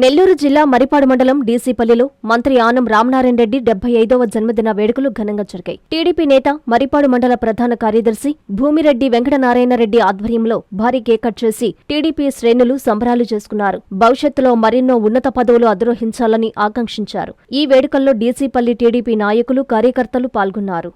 నెల్లూరు జిల్లా మరిపాడు మండలం డీసీపల్లిలో మంత్రి ఆనం రామనారాయణ రెడ్డి 75వ జన్మదిన వేడుకలు ఘనంగా జరిగాయి. టీడీపీ నేత, మరిపాడు మండల ప్రధాన కార్యదర్శి భూమిరెడ్డి వెంకటనారాయణ రెడ్డి ఆధ్వర్యంలో భారీ కేక్ కట్ చేసి టీడీపీ శ్రేణులు సంబరాలు చేసుకున్నారు. భవిష్యత్తులో మరెన్నో ఉన్నత పదవులు అధిరోహించాలని ఆకాంక్షించారు. ఈ వేడుకల్లో డీసీపల్లి టీడీపీ నాయకులు, కార్యకర్తలు పాల్గొన్నారు.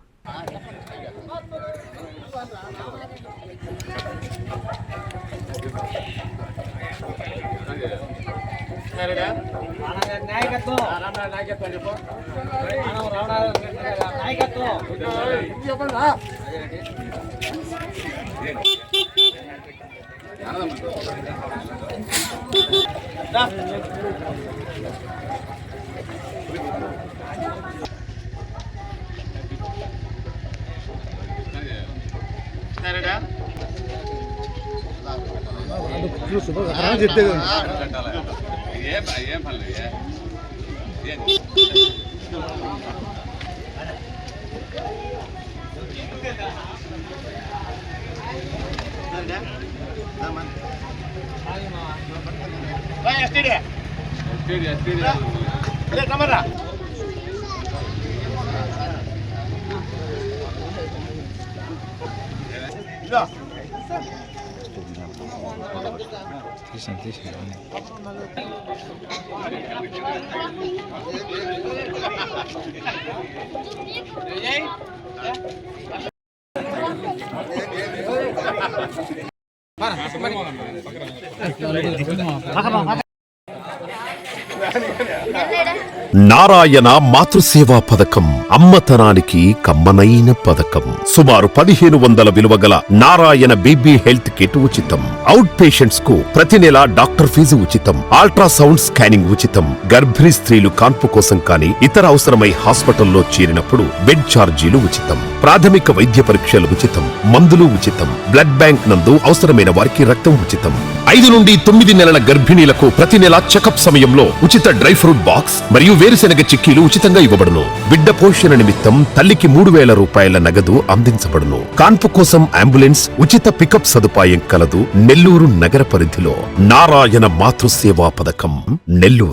నారాయణ మాతృసేవా పథకం అమ్మతనానికి కమ్మనైన పథకం. సుమారు 1500 విలువగల నారాయణ బేబీ హెల్త్ కిట్ ఉచితం. అవుట్ పేషెంట్స్ కు ప్రతి నెల డాక్టర్ ఫీజు ఉచితం. అల్ట్రాసౌండ్ స్కానింగ్ ఉచితం. గర్భిణీ స్త్రీలు కాన్పు కోసం కానీ ఇతర అవసరమై హాస్పిటల్లో చేరినప్పుడు బెడ్ ఛార్జీలు ఉచితం. ప్రాథమిక వైద్య పరీక్షలు ఉచితం. మందులు ఉచితం. బ్లడ్ బ్యాంక్ నందు అవసరమైన వారికి రక్తం ఉచితం. 5 నుండి 9 నెలల గర్భిణీలకు ప్రతి నెల చెకప్ సమయంలో ఉచిత డ్రై ఫ్రూట్ బాక్స్ మరియు వేరుశెనగ చిక్కీలు ఉచితంగా ఇవ్వబడును. బిడ్డ పోషణ నిమిత్తం తల్లికి 3000 రూపాయల నగదు అందించబడును. కాన్పు కోసం అంబులెన్స్, ఉచిత పికప్ సదుపాయం కలదు. నెల్లూరు నగర పరిధిలో నారాయణ మాతృసేవా పథకం, నెల్లూరు.